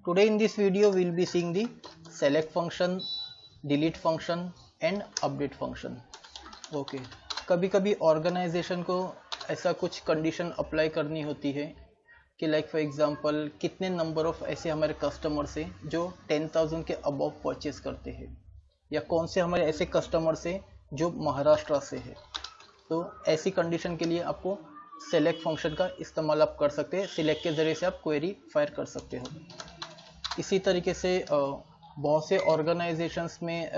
Today in this video we will be seeing the select function, delete function and update function. Okay कभी कभी organisation को ऐसा कुछ condition apply करनी होती है कि लाइक फॉर एग्जांपल कितने नंबर ऑफ ऐसे हमारे कस्टमर्स हैं जो 10,000 के अबव परचेज करते हैं, या कौन से हमारे ऐसे कस्टमर्स हैं जो महाराष्ट्र से है। तो ऐसी कंडीशन के लिए आपको सेलेक्ट फंक्शन का इस्तेमाल आप कर सकते हैं। सिलेक्ट के ज़रिए से आप क्वेरी फायर कर सकते हो। इसी तरीके से बहुत से ऑर्गेनाइजेशंस में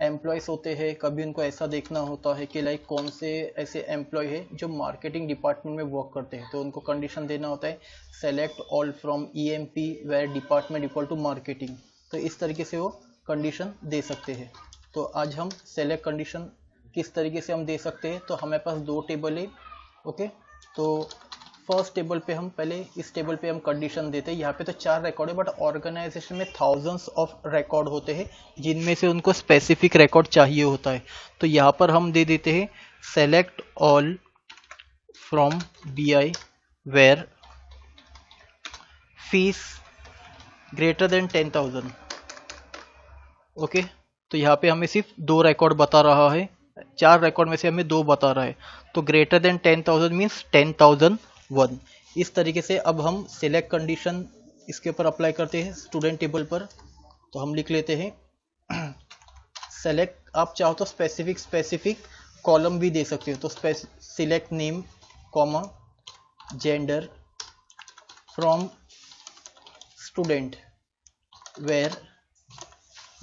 एम्प्लॉयज़ होते हैं। कभी उनको ऐसा देखना होता है कि लाइक कौन से ऐसे एम्प्लॉय है जो मार्केटिंग डिपार्टमेंट में वर्क करते हैं, तो उनको कंडीशन देना होता है select all from EMP where department equal to marketing. तो इस तरीके से वो कंडीशन दे सकते हैं। तो आज हम सेलेक्ट कंडीशन किस तरीके से हम दे सकते हैं। तो हमारे पास दो टेबल है। ओके, तो फर्स्ट टेबल पे हम पहले इस टेबल पे हम कंडीशन देते हैं। यहाँ पे तो 4 रिकॉर्ड है, बट ऑर्गेनाइजेशन में थाउजेंड्स ऑफ रिकॉर्ड होते हैं जिनमें से उनको स्पेसिफिक रिकॉर्ड चाहिए होता है। तो यहाँ पर हम दे देते हैं select all from BI where fees greater than 10,000। Okay, तो यहाँ पे हमें सिर्फ 2 रिकॉर्ड बता रहा है, 4 रिकॉर्ड में से हमें 2 बता रहा है। तो ग्रेटर देन 10,000 मीन्स 10,001। इस तरीके से अब हम सिलेक्ट कंडीशन इसके ऊपर अप्लाई करते हैं स्टूडेंट टेबल पर। तो हम लिख लेते हैं सेलेक्ट, आप चाहो तो स्पेसिफिक कॉलम भी दे सकते हो। तो select name comma gender from student where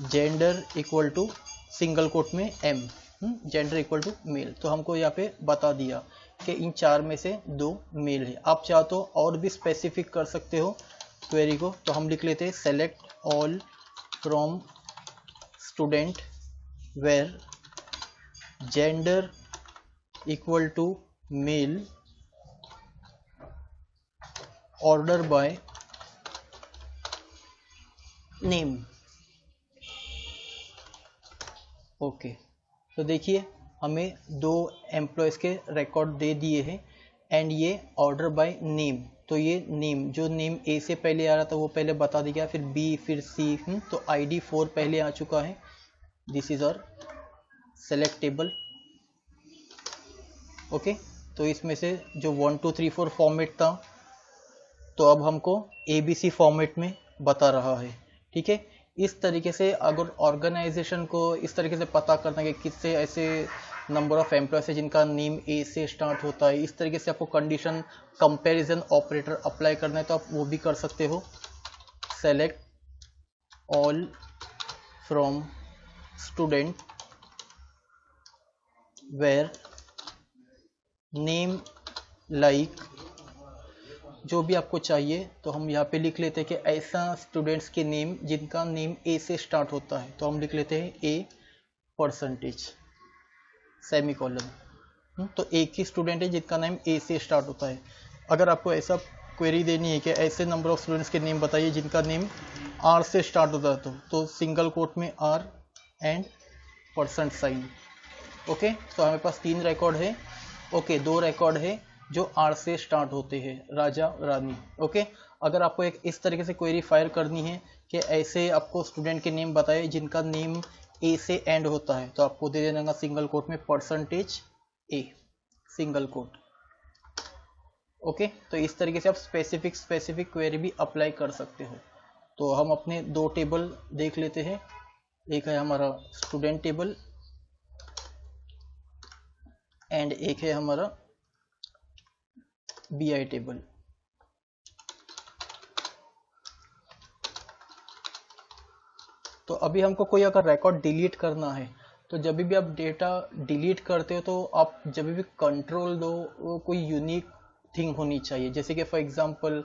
gender equal to single quote में M, gender equal to male. तो हमको यहाँ पे बता दिया कि इन 4 में से 2 मेल है। आप चाहो तो और भी स्पेसिफिक कर सकते हो क्वेरी को। तो हम लिख लेते हैं select all from student where gender equal to male order by name. Okay, तो देखिए हमें 2 एम्प्लॉयज़ के रिकॉर्ड दे दिए हैं एंड ये ऑर्डर बाय नेम। तो ये नेम, जो नेम A से पहले आ रहा था वो पहले बता दिया, फिर B, फिर C। तो ID 4 पहले आ चुका है। दिस इज और सेलेक्ट टेबल। ओके, तो इसमें से जो 1 2 3 4 फॉर्मेट था, तो अब हमको ABC फॉर्मेट में बता रहा है। ठीक है, इस तरीके से अगर ऑर्गेनाइजेशन को इस तरीके से पता करना है कि किससे ऐसे नंबर ऑफ एम्प्लॉयज है जिनका नेम A से स्टार्ट होता है, इस तरीके से आपको कंडीशन कंपैरिजन ऑपरेटर अप्लाई करना है तो आप वो भी कर सकते हो। Select all from student where name like, जो भी आपको चाहिए। तो हम यहाँ पे लिख लेते हैं कि ऐसा स्टूडेंट्स के नेम जिनका नेम A से स्टार्ट होता है। तो हम लिख लेते हैं A परसेंटेज सेमीकोलन। तो एक ही स्टूडेंट है जिनका नेम A से स्टार्ट होता है। अगर आपको ऐसा क्वेरी देनी है कि ऐसे नंबर ऑफ स्टूडेंट्स के नेम बताइए जिनका नेम R से स्टार्ट होता है, तो सिंगल कोट में R एंड %। ओके, तो हमारे पास 3 रिकॉर्ड है। ओके, 2 रिकॉर्ड है जो R से स्टार्ट होते हैं, राजा रानी। ओके, अगर आपको एक इस तरीके से क्वेरी फायर करनी है कि ऐसे आपको स्टूडेंट के नेम बताए जिनका नेम A से एंड होता है, तो आपको दे देना सिंगल कोट में %A सिंगल कोट। ओके, तो इस तरीके से आप स्पेसिफिक क्वेरी भी अप्लाई कर सकते हो। तो हम अपने 2 टेबल देख लेते हैं। एक है हमारा स्टूडेंट टेबल एंड एक है हमारा BI टेबल। तो अभी हमको कोई अगर रिकॉर्ड डिलीट करना है, तो जब भी आप डेटा डिलीट करते हो तो आप जब भी कंट्रोल दो, वो कोई यूनिक थिंग होनी चाहिए। जैसे कि फॉर एग्जांपल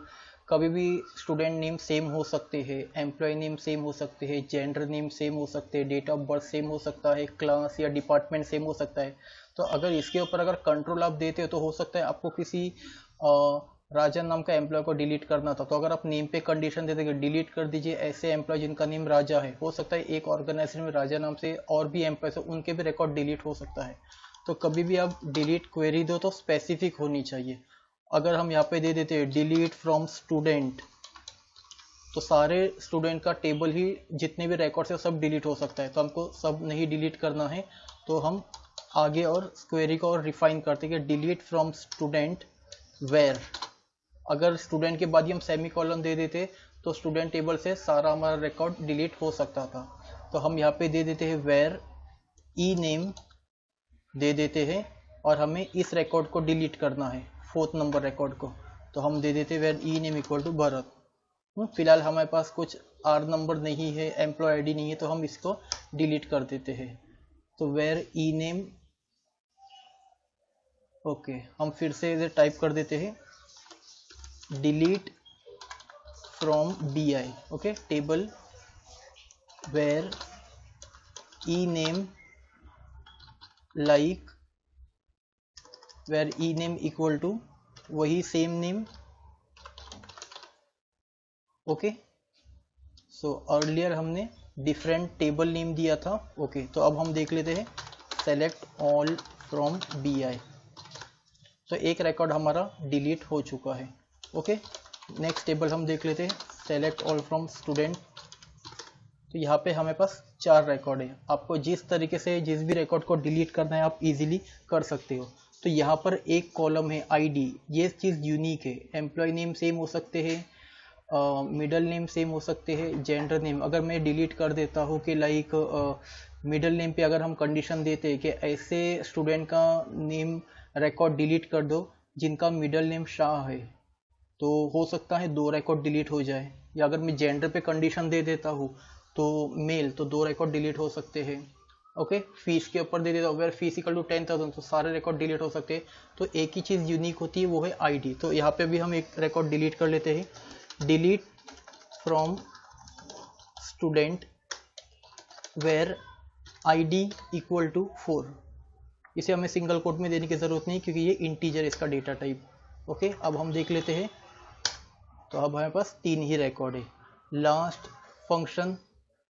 कभी भी स्टूडेंट नेम सेम हो सकते हैं, एम्प्लॉय नेम सेम हो सकते हैं, जेंडर नेम सेम हो सकते हैं, डेट ऑफ बर्थ सेम हो सकता है, क्लास या डिपार्टमेंट सेम हो सकता है। तो अगर इसके ऊपर अगर कंट्रोल आप देते हो तो हो सकता है आपको किसी राजा नाम का एम्प्लॉय को डिलीट करना था, तो अगर आप नेम पे कंडीशन देते कि डिलीट कर दीजिए ऐसे एम्प्लॉय जिनका नेम राजा है, हो सकता है एक ऑर्गेनाइजेशन में राजा नाम से और भी एम्प्लॉयज है, उनके भी रिकॉर्ड डिलीट हो सकता है। तो कभी भी आप डिलीट क्वेरी दो तो स्पेसिफिक होनी चाहिए। अगर हम यहाँ पे दे देते हैं डिलीट फ्रॉम स्टूडेंट तो सारे स्टूडेंट का टेबल ही जितने भी रिकॉर्ड्स है सब डिलीट हो सकता है, तो हमको सब नहीं डिलीट करना है। तो हम आगे और क्वेरी को और रिफाइन करते हैं कि डिलीट फ्रॉम स्टूडेंट वेयर। अगर स्टूडेंट के बाद ही हम सेमी कॉलन दे देते तो स्टूडेंट टेबल से सारा हमारा रिकॉर्ड डिलीट हो सकता था। तो हम यहाँ पे दे देते हैं वेयर ई नेम दे देते हैं, और हमें इस रिकॉर्ड को डिलीट करना है, 4th नंबर रिकॉर्ड को। तो हम दे देते हैं where E name equal to Bharat. फिलहाल हमारे पास कुछ आर नंबर नहीं है, एम्प्लॉय आईडी नहीं है, तो हम इसको डिलीट कर देते हैं। तो वेयर ई नेम, ओके, हम फिर से इधर टाइप कर देते हैं delete from B I, okay, table where E name like where E name equal to वही same name, okay. So earlier हमने डिफरेंट टेबल नेम दिया था, ओके। तो अब हम देख लेते हैं select all from B I. तो एक रिकॉर्ड हमारा डिलीट हो चुका है, ओके। नेक्स्ट टेबल हम देख लेते हैं सेलेक्ट ऑल फ्रॉम स्टूडेंट। तो यहाँ पे हमारे पास 4 रिकॉर्ड है। आपको जिस तरीके से जिस भी रिकॉर्ड को डिलीट करना है आप इजीली कर सकते हो। तो यहाँ पर एक कॉलम है आईडी, ये चीज़ यूनिक है। एम्प्लॉय नेम सेम हो सकते हैं, मिडल नेम सेम हो सकते हैं, जेंडर नेम। अगर मैं डिलीट कर देता हूँ कि लाइक मिडल नेम पे अगर हम कंडीशन देते हैं कि ऐसे स्टूडेंट का नेम रिकॉर्ड डिलीट कर दो जिनका मिडल नेम शाह है, तो हो सकता है 2 रिकॉर्ड डिलीट हो जाए। या अगर मैं जेंडर पे कंडीशन दे देता हूँ तो मेल, तो 2 रिकॉर्ड डिलीट हो सकते हैं, ओके। फीस के ऊपर दे देता हूँ अगर फीस इक्वल टू 10,000 तो सारे रिकॉर्ड डिलीट हो सकते हैं। तो एक ही चीज़ यूनिक होती है, वो है आईडी। तो यहाँ पे भी हम एक रिकॉर्ड डिलीट कर लेते हैं, delete from student where ID equal to 4। इसे हमें सिंगल कोट में देने की ज़रूरत नहीं क्योंकि ये इंटीजर इसका डेटा टाइप, ओके। अब हम देख लेते हैं, तो अब हमारे पास 3 ही रिकॉर्ड है। Last function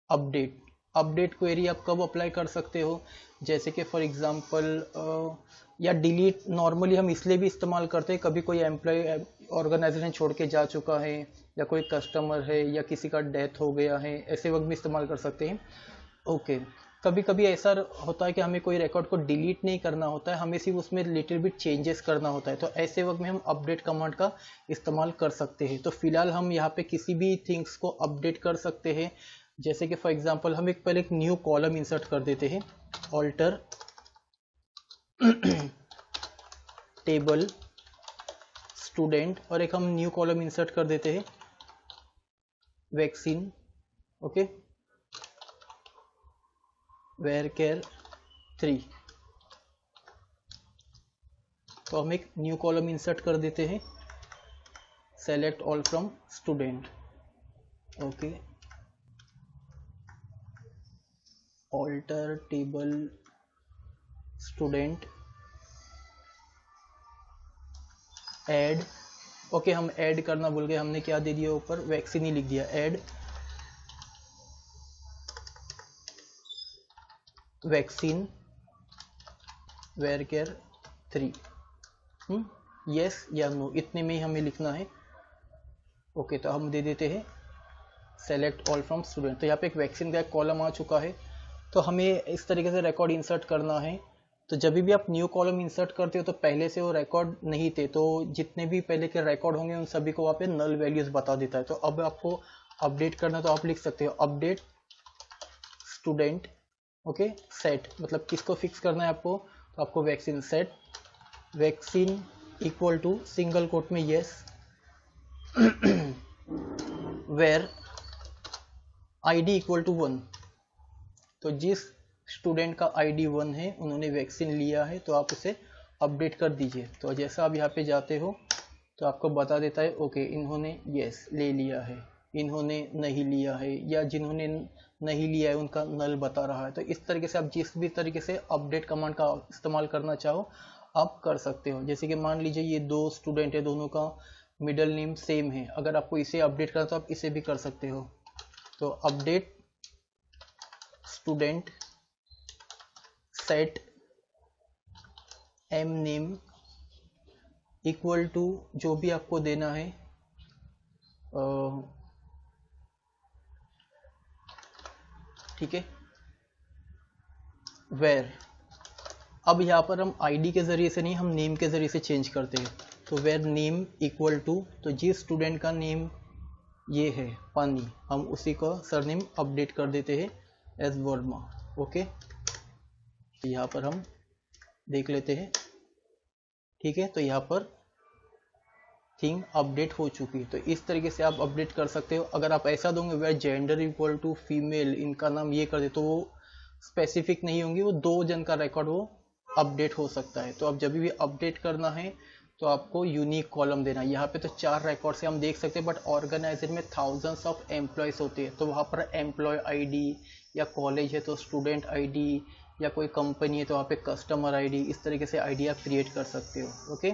update. Update query आप कब अप्लाई कर सकते हो, जैसे कि फॉर एग्जांपल या डिलीट नॉर्मली हम इसलिए भी इस्तेमाल करते हैं, कभी कोई एम्प्लॉय ऑर्गेनाइजेशन छोड़ के जा चुका है या कोई कस्टमर है या किसी का डेथ हो गया है, ऐसे वक्त भी इस्तेमाल कर सकते हैं, ओके। कभी कभी ऐसा होता है कि हमें कोई रिकॉर्ड को डिलीट नहीं करना होता है, हमें सिर्फ उसमें लिटिल बिट चेंजेस करना होता है, तो ऐसे वक्त में हम अपडेट कमांड का इस्तेमाल कर सकते हैं। तो फिलहाल हम यहाँ पे किसी भी थिंग्स को अपडेट कर सकते हैं, जैसे कि फॉर एग्जांपल हम पहले एक न्यू कॉलम इंसर्ट कर देते हैं, ऑल्टर टेबल स्टूडेंट, और एक हम न्यू कॉलम इंसर्ट कर देते हैं वैक्सीन, ओके, varchar 3। तो हम एक न्यू कॉलम इंसर्ट कर देते हैं select all from student, okay, alter table student add, okay. हम ऐड करना भूल गए, हमने क्या दे दिया ऊपर, वैक्सीन ही लिख दिया, ऐड वैक्सीन varchar 3, यस या नो, इतने में ही हमें लिखना है, ओके। तो हम दे देते हैं सेलेक्ट ऑल फ्रॉम स्टूडेंट। तो यहाँ पे एक वैक्सीन का एक कॉलम आ चुका है। तो हमें इस तरीके से रिकॉर्ड इंसर्ट करना है। तो जब भी आप न्यू कॉलम इंसर्ट करते हो तो पहले से वो रिकॉर्ड नहीं थे, तो जितने भी पहले के रिकॉर्ड होंगे उन सभी को वहाँ पे नल वैल्यूज बता देता है। तो अब आपको अपडेट करना, तो आप लिख सकते हो अपडेट स्टूडेंट, ओके, सेट, मतलब किसको फिक्स करना है आपको, तो आपको vaccine set vaccine equal to single quote में yes where ID equal to 1। तो जिस स्टूडेंट का आईडी 1 है उन्होंने वैक्सीन लिया है, तो आप उसे अपडेट कर दीजिए। तो जैसा आप यहाँ पे जाते हो तो आपको बता देता है ओके इन्होंने यस ले लिया है, इन्होंने नहीं लिया है, या जिन्होंने नहीं लिया है उनका नल बता रहा है। तो इस तरीके से आप जिस भी तरीके से अपडेट कमांड का इस्तेमाल करना चाहो आप कर सकते हो। जैसे कि मान लीजिए ये 2 स्टूडेंट है, दोनों का मिडल नेम सेम है, अगर आपको इसे अपडेट करना तो आप इसे भी कर सकते हो। तो update student set M name equal to जो भी आपको देना है, ठीक है। वेयर, अब यहाँ पर हम आईडी के ज़रिए से नहीं, हम नेम के ज़रिए से चेंज करते हैं। तो वेयर नेम इक्वल टू, तो जिस स्टूडेंट का नेम ये है पानी, हम उसी का सरनेम अपडेट कर देते हैं एज वर्मा। ओके, यहाँ पर हम देख लेते हैं। ठीक है, तो यहाँ पर थिंग अपडेट हो चुकी। तो इस तरीके से आप अपडेट कर सकते हो। अगर आप ऐसा दोगे where gender equal to female, इनका नाम ये कर दे, तो वो स्पेसिफिक नहीं होंगी, वो 2 जन का रिकॉर्ड वो अपडेट हो सकता है। तो अब जब भी अपडेट करना है तो आपको यूनिक कॉलम देना है। यहाँ पे तो 4 रिकॉर्ड से हम देख सकते हैं, बट ऑर्गेनाइजर में थाउजेंड्स ऑफ एम्प्लॉयज होते हैं, तो वहाँ पर एम्प्लॉय आईडी, या कॉलेज है तो स्टूडेंट आईडी, या कोई कंपनी है तो वहाँ पे कस्टमर आईडी, इस तरीके से आईडी आप क्रिएट कर सकते हो। ओके,